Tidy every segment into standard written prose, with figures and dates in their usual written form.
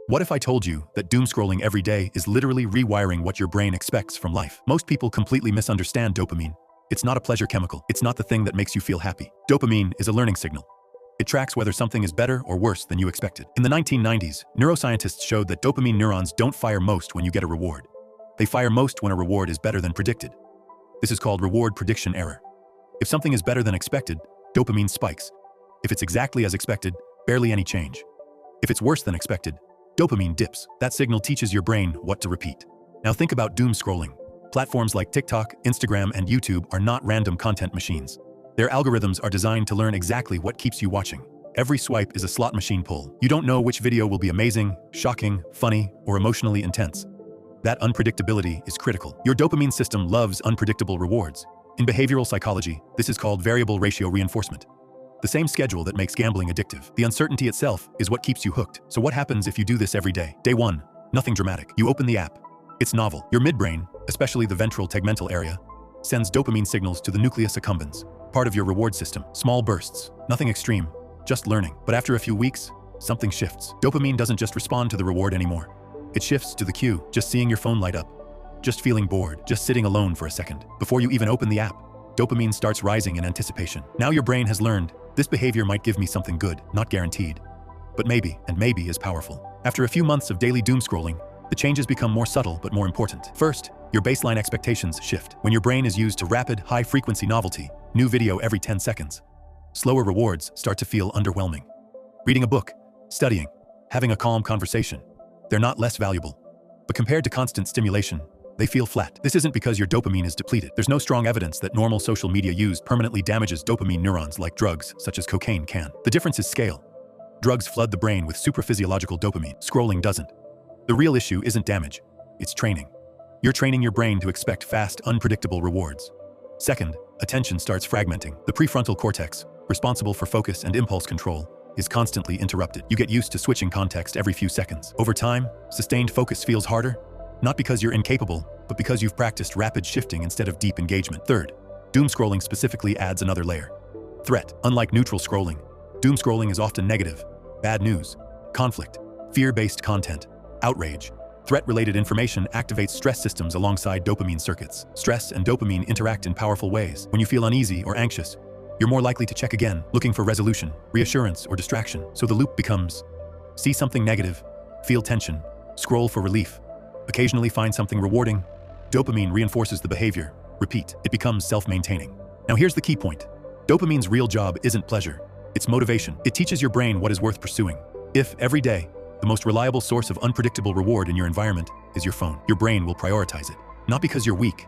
What if I told you that doom scrolling every day is literally rewiring what your brain expects from life? Most people completely misunderstand dopamine. It's not a pleasure chemical. It's not the thing that makes you feel happy. Dopamine is a learning signal. It tracks whether something is better or worse than you expected. In the 1990s, neuroscientists showed that dopamine neurons don't fire most when you get a reward. They fire most when a reward is better than predicted. This is called reward prediction error. If something is better than expected, dopamine spikes. If it's exactly as expected, barely any change. If it's worse than expected, dopamine dips. That signal teaches your brain what to repeat. Now think about doom scrolling. Platforms like TikTok, Instagram, and YouTube are not random content machines. Their algorithms are designed to learn exactly what keeps you watching. Every swipe is a slot machine pull. You don't know which video will be amazing, shocking, funny, or emotionally intense. That unpredictability is critical. Your dopamine system loves unpredictable rewards. In behavioral psychology, this is called variable ratio reinforcement. The same schedule that makes gambling addictive. The uncertainty itself is what keeps you hooked. So what happens if you do this every day? Day 1, nothing dramatic. You open the app. It's novel. Your midbrain, especially the ventral tegmental area, sends dopamine signals to the nucleus accumbens, part of your reward system. Small bursts, nothing extreme, just learning. But after a few weeks, something shifts. Dopamine doesn't just respond to the reward anymore. It shifts to the cue, just seeing your phone light up, just feeling bored, just sitting alone for a second. Before you even open the app, dopamine starts rising in anticipation. Now your brain has learned, this behavior might give me something good, not guaranteed. But maybe, and maybe is powerful. After a few months of daily doom scrolling, the changes become more subtle but more important. First, your baseline expectations shift. When your brain is used to rapid, high-frequency novelty, new video every 10 seconds, slower rewards start to feel underwhelming. Reading a book, studying, having a calm conversation, they're not less valuable. But compared to constant stimulation, they feel flat. This isn't because your dopamine is depleted. There's no strong evidence that normal social media use permanently damages dopamine neurons like drugs, such as cocaine, can. The difference is scale. Drugs flood the brain with supraphysiological dopamine. Scrolling doesn't. The real issue isn't damage, it's training. You're training your brain to expect fast, unpredictable rewards. Second, attention starts fragmenting. The prefrontal cortex, responsible for focus and impulse control, is constantly interrupted. You get used to switching context every few seconds. Over time, sustained focus feels harder, not because you're incapable, but because you've practiced rapid shifting instead of deep engagement. Third, doom scrolling specifically adds another layer. Threat. Unlike neutral scrolling, doom scrolling is often negative. Bad news, conflict, fear-based content, outrage. Threat-related information activates stress systems alongside dopamine circuits. Stress and dopamine interact in powerful ways. When you feel uneasy or anxious, you're more likely to check again, looking for resolution, reassurance, or distraction. So the loop becomes, see something negative, feel tension, scroll for relief, occasionally find something rewarding. Dopamine reinforces the behavior. Repeat. It becomes self-maintaining. Now here's the key point. Dopamine's real job isn't pleasure. It's motivation. It teaches your brain what is worth pursuing. If, every day, the most reliable source of unpredictable reward in your environment is your phone, your brain will prioritize it. Not because you're weak,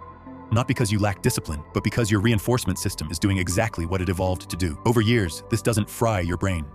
not because you lack discipline, but because your reinforcement system is doing exactly what it evolved to do. Over years, this doesn't fry your brain,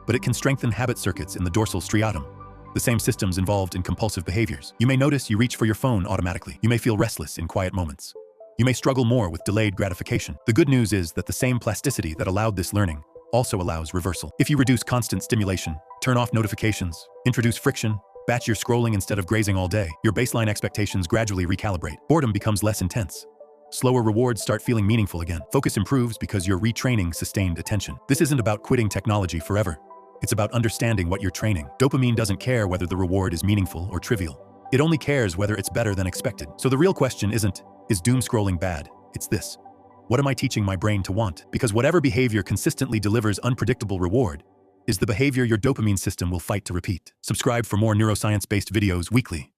but it can strengthen habit circuits in the dorsal striatum, the same systems involved in compulsive behaviors. You may notice you reach for your phone automatically. You may feel restless in quiet moments. You may struggle more with delayed gratification. The good news is that the same plasticity that allowed this learning also allows reversal. If you reduce constant stimulation, turn off notifications, introduce friction, batch your scrolling instead of grazing all day, your baseline expectations gradually recalibrate. Boredom becomes less intense. Slower rewards start feeling meaningful again. Focus improves because you're retraining sustained attention. This isn't about quitting technology forever. It's about understanding what you're training. Dopamine doesn't care whether the reward is meaningful or trivial. It only cares whether it's better than expected. So the real question isn't, is doom scrolling bad? It's this. What am I teaching my brain to want? Because whatever behavior consistently delivers unpredictable reward is the behavior your dopamine system will fight to repeat. Subscribe for more neuroscience-based videos weekly.